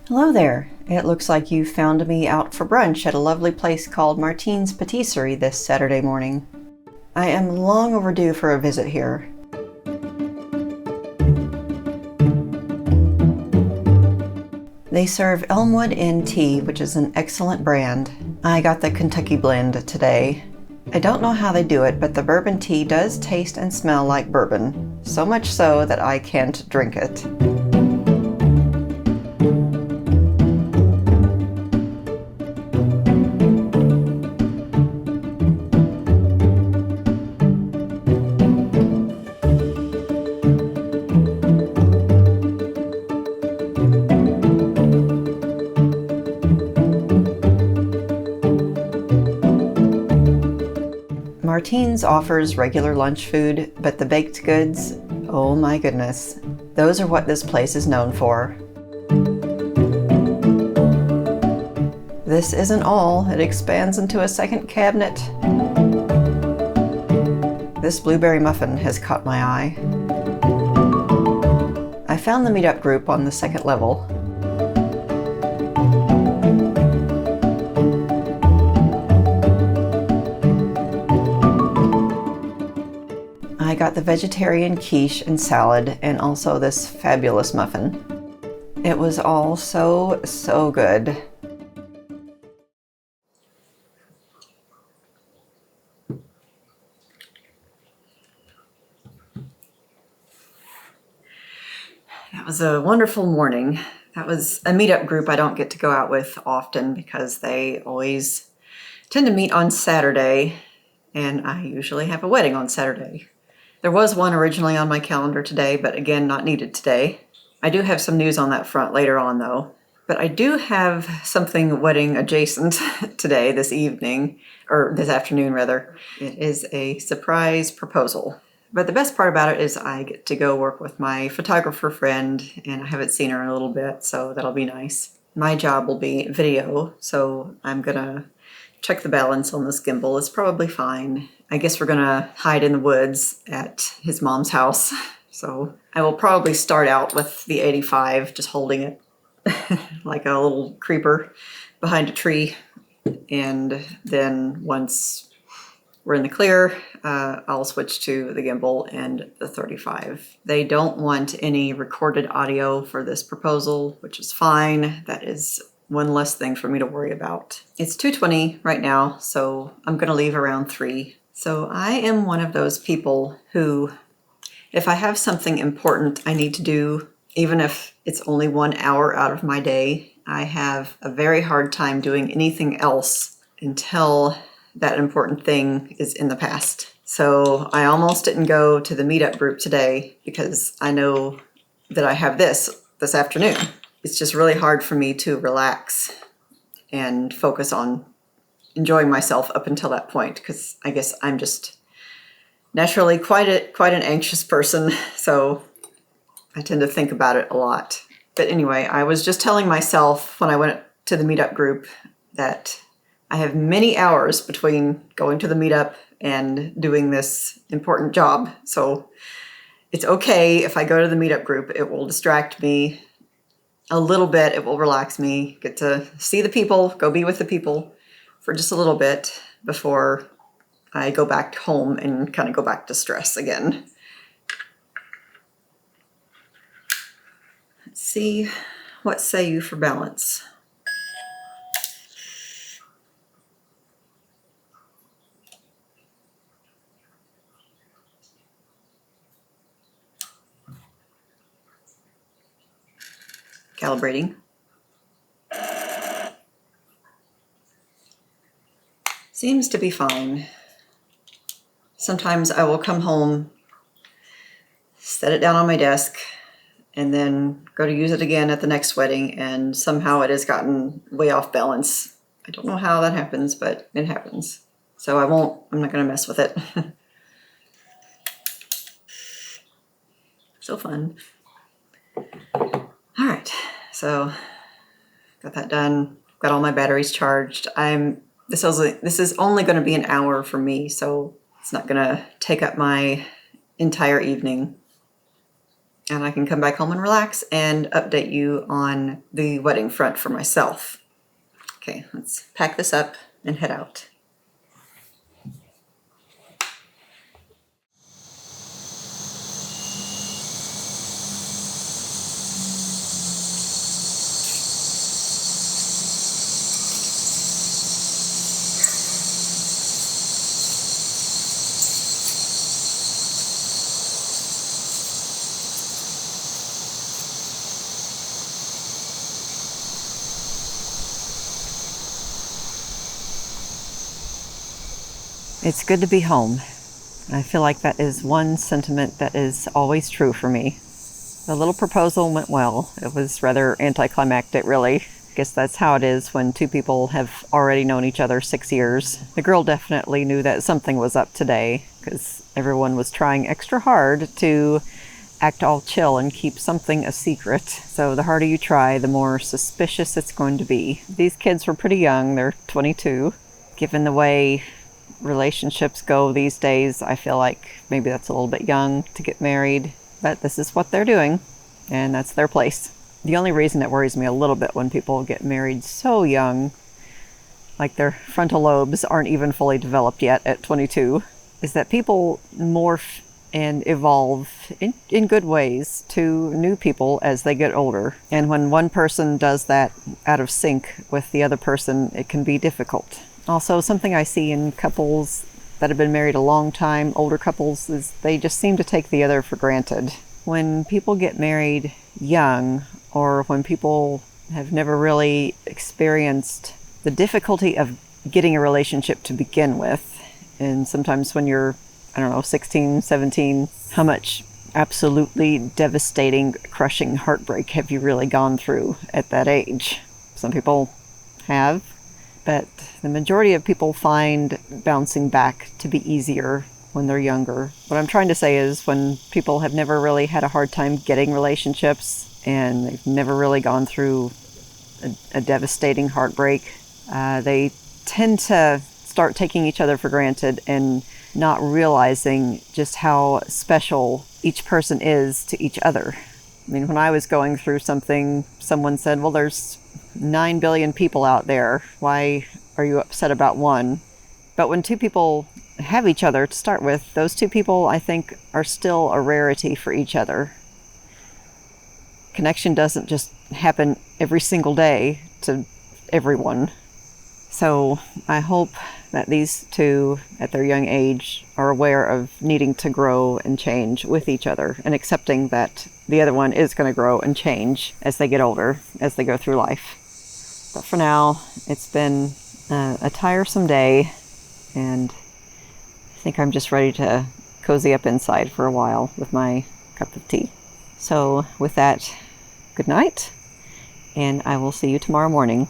Hello there. It looks like you found me out for brunch at a lovely place called Martine's Patisserie this Saturday morning. I am long overdue for a visit here. They serve Elmwood Inn tea, which is an excellent brand. I got the Kentucky blend today. I don't know how they do it, but the bourbon tea does taste and smell like bourbon, so much so that I can't drink it. Martine's offers regular lunch food, but the baked goods, oh my goodness, those are what this place is known for. This isn't all, it expands into a second cabinet. This blueberry muffin has caught my eye. I found the meetup group on the second level. I got the vegetarian quiche and salad and also this fabulous muffin. It was all so good. That was a wonderful morning. That was a meetup group I don't get to go out with often because they always tend to meet on Saturday, and I usually have a wedding on Saturday. There was one originally on my calendar today, but again, not needed today. I do have some news on that front later on though. But I do have something wedding adjacent today, this evening, or this afternoon rather. It is a surprise proposal. But the best part about it is I get to go work with my photographer friend, and I haven't seen her in a little bit, so that'll be nice. My job will be video, so I'm gonna check the balance on this gimbal. It's probably fine. I guess we're gonna hide in the woods at his mom's house. So I will probably start out with the 85, just holding it like a little creeper behind a tree. And then once we're in the clear, I'll switch to the gimbal and the 35. They don't want any recorded audio for this proposal, which is fine. That is one less thing for me to worry about. It's 2:20 right now, so I'm gonna leave around 3. So I am one of those people who, if I have something important I need to do, even if it's only 1 hour out of my day, I have a very hard time doing anything else until that important thing is in the past. So I almost didn't go to the meetup group today because I know that I have this afternoon. It's just really hard for me to relax and focus on enjoying myself up until that point, because I guess I'm just naturally quite an anxious person, so I tend to think about it a lot. But anyway, I was just telling myself when I went to the meetup group that I have many hours between going to the meetup and doing this important job. So it's okay if I go to the meetup group. It will distract me a little bit. It will relax me, get to see the people, go be with the people for just a little bit before I go back home and kind of go back to stress again. Let's see, what say you for balance? Calibrating. Seems to be fine. Sometimes I will come home, set it down on my desk, and then go to use it again at the next wedding, and somehow it has gotten way off balance. I don't know how that happens, but it happens. So I'm not gonna mess with it. So fun. All right, so got that done. Got all my batteries charged. This is only going to be an hour for me, so it's not going to take up my entire evening. and I can come back home and relax and update you on the wedding front for myself. Okay, let's pack this up and head out. It's good to be home. I feel like that is one sentiment that is always true for me. The little proposal went well. It was rather anticlimactic, really. I guess that's how it is when two people have already known each other 6 years. The girl definitely knew that something was up today, because everyone was trying extra hard to act all chill and keep something a secret. So the harder you try, the more suspicious it's going to be. These kids were pretty young. They're 22. Given the way relationships go these days, I feel like maybe that's a little bit young to get married, but this is what they're doing, and that's their place. The only reason it worries me a little bit when people get married so young, like their frontal lobes aren't even fully developed yet at 22, is that people morph and evolve in good ways to new people as they get older. And when one person does that out of sync with the other person, it can be difficult. Also, something I see in couples that have been married a long time, older couples, is they just seem to take the other for granted. When people get married young, or when people have never really experienced the difficulty of getting a relationship to begin with, and sometimes when you're, 16, 17, how much absolutely devastating, crushing heartbreak have you really gone through at that age? Some people have. But the majority of people find bouncing back to be easier when they're younger. What I'm trying to say is when people have never really had a hard time getting relationships and they've never really gone through a devastating heartbreak, they tend to start taking each other for granted and not realizing just how special each person is to each other. I mean, when I was going through something, someone said, well, there's 9 billion people out there. Why are you upset about one? But when two people have each other to start with, those two people, I think, are still a rarity for each other. Connection doesn't just happen every single day to everyone. So I hope that these two, at their young age, are aware of needing to grow and change with each other and accepting that the other one is going to grow and change as they get older, as they go through life. But for now, it's been a tiresome day, and I think I'm just ready to cozy up inside for a while with my cup of tea. So with that, good night, and I will see you tomorrow morning.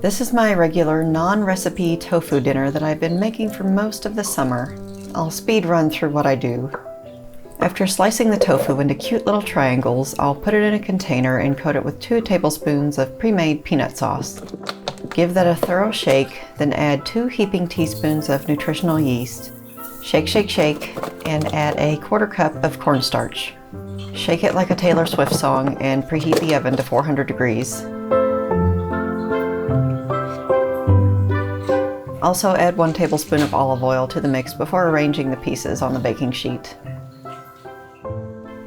This is my regular non-recipe tofu dinner that I've been making for most of the summer. I'll speed run through what I do. After slicing the tofu into cute little triangles, I'll put it in a container and coat it with 2 tablespoons of pre-made peanut sauce. Give that a thorough shake, then add 2 heaping teaspoons of nutritional yeast. Shake, shake, shake, and add a 1/4 cup of cornstarch. Shake it like a Taylor Swift song and preheat the oven to 400 degrees. Also add 1 tablespoon of olive oil to the mix before arranging the pieces on the baking sheet.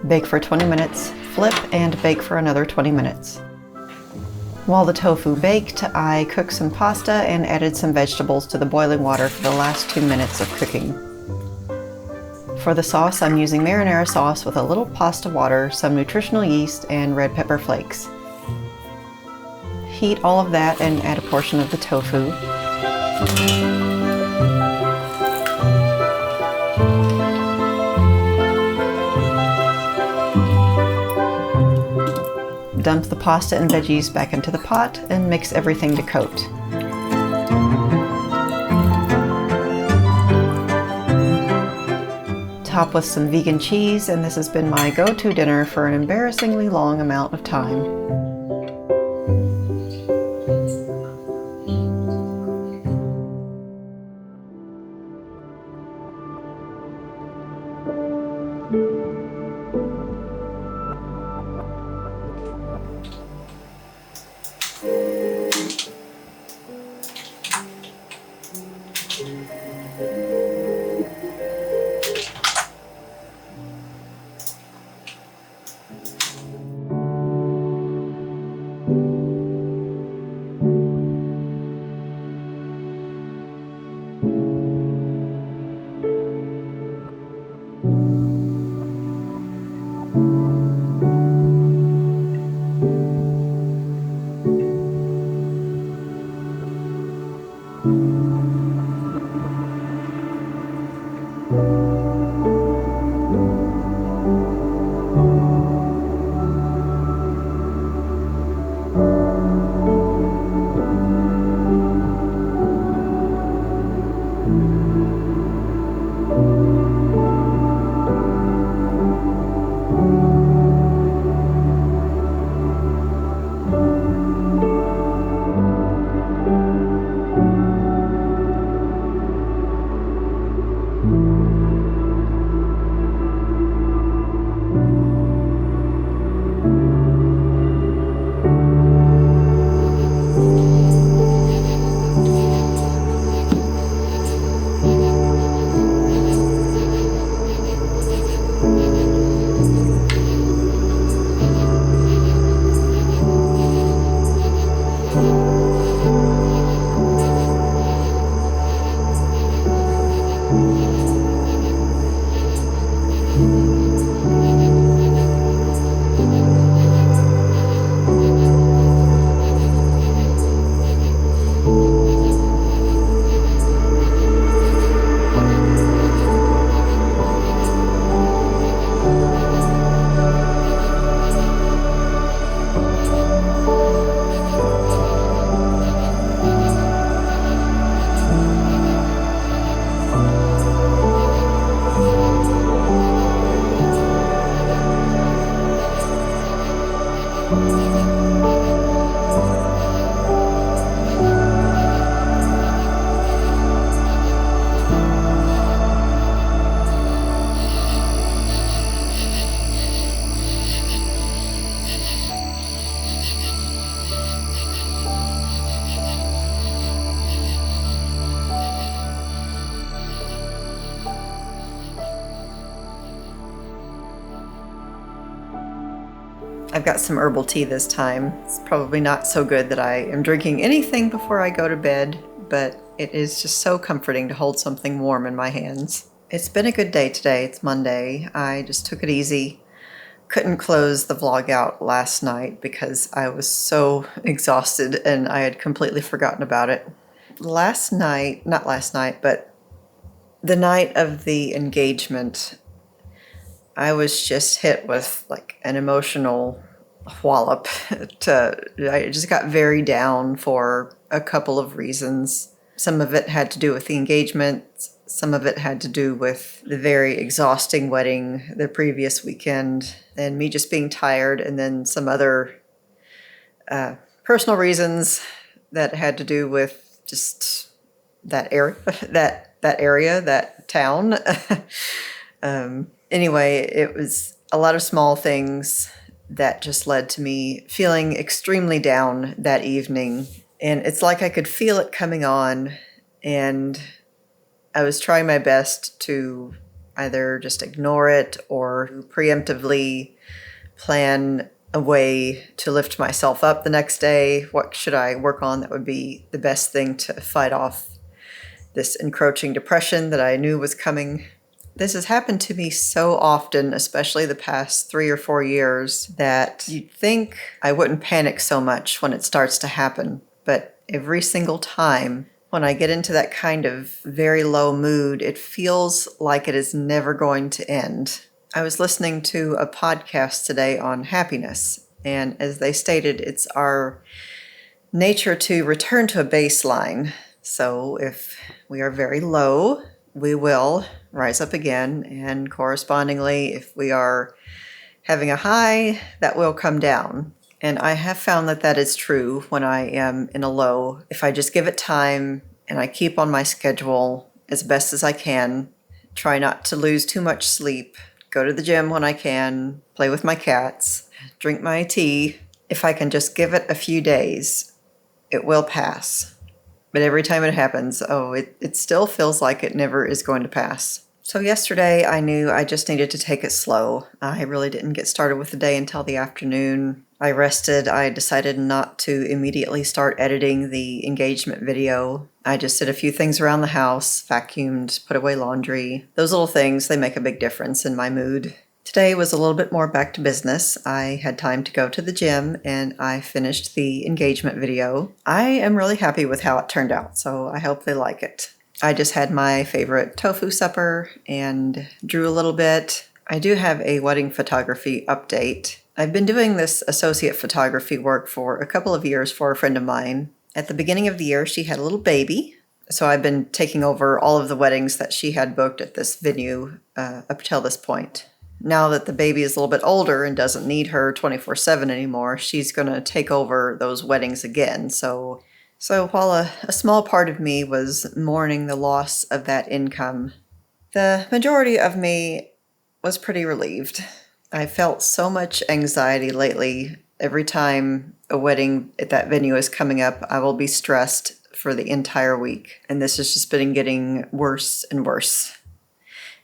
Bake for 20 minutes, flip, and bake for another 20 minutes. While the tofu baked, I cooked some pasta and added some vegetables to the boiling water for the last 2 minutes of cooking. For the sauce, I'm using marinara sauce with a little pasta water, some nutritional yeast, and red pepper flakes. Heat all of that and add a portion of the tofu. Dump the pasta and veggies back into the pot and mix everything to coat. Top with some vegan cheese, and this has been my go-to dinner for an embarrassingly long amount of time. I've got some herbal tea this time. It's probably not so good that I am drinking anything before I go to bed, but it is just so comforting to hold something warm in my hands. It's been a good day today. It's Monday. I just took it easy. Couldn't close the vlog out last night because I was so exhausted and I had completely forgotten about it. Not last night, but the night of the engagement, I was just hit with like an emotional wallop. I just got very down for a couple of reasons. Some of it had to do with the engagement. Some of it had to do with the very exhausting wedding the previous weekend and me just being tired, and then some other personal reasons that had to do with just that area, that town. Anyway, it was a lot of small things that just led to me feeling extremely down that evening. And it's like I could feel it coming on, and I was trying my best to either just ignore it or preemptively plan a way to lift myself up the next day. What should I work on that would be the best thing to fight off this encroaching depression that I knew was coming? This has happened to me so often, especially the past 3 or 4 years, that you'd think I wouldn't panic so much when it starts to happen. But every single time when I get into that kind of very low mood, it feels like it is never going to end. I was listening to a podcast today on happiness, and as they stated, it's our nature to return to a baseline. So if we are very low, we will rise up again, and correspondingly, if we are having a high, that will come down. And I have found that that is true when I am in a low. If I just give it time and I keep on my schedule as best as I can, try not to lose too much sleep, go to the gym when I can, play with my cats, drink my tea. If I can just give it a few days, it will pass. But every time it happens, it still feels like it never is going to pass. So yesterday I knew I just needed to take it slow. I really didn't get started with the day until the afternoon. I rested. I decided not to immediately start editing the engagement video. I just did a few things around the house, vacuumed, put away laundry. Those little things, they make a big difference in my mood. Today was a little bit more back to business. I had time to go to the gym and I finished the engagement video. I am really happy with how it turned out, so I hope they like it. I just had my favorite tofu supper and drew a little bit. I do have a wedding photography update. I've been doing this associate photography work for a couple of years for a friend of mine. At the beginning of the year, she had a little baby, so I've been taking over all of the weddings that she had booked at this venue up till this point. Now that the baby is a little bit older and doesn't need her 24/7 anymore, she's going to take over those weddings again. So while a small part of me was mourning the loss of that income, the majority of me was pretty relieved. I felt so much anxiety lately. Every time a wedding at that venue is coming up, I will be stressed for the entire week. And this has just been getting worse and worse.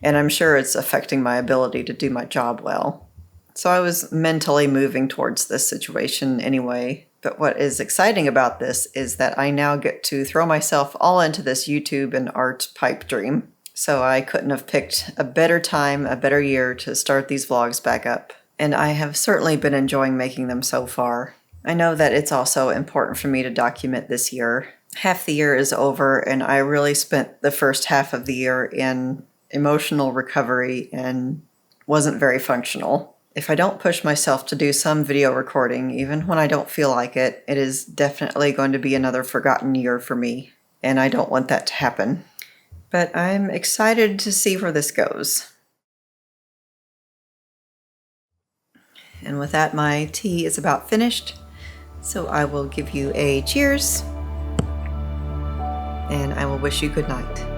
And I'm sure it's affecting my ability to do my job well. So I was mentally moving towards this situation anyway. But what is exciting about this is that I now get to throw myself all into this YouTube and art pipe dream. So I couldn't have picked a better time, a better year to start these vlogs back up. And I have certainly been enjoying making them so far. I know that it's also important for me to document this year. Half the year is over, and I really spent the first half of the year in emotional recovery and wasn't very functional. If I don't push myself to do some video recording, even when I don't feel like it, it is definitely going to be another forgotten year for me, and I don't want that to happen. But I'm excited to see where this goes. And with that, my tea is about finished, so I will give you a cheers, and I will wish you good night.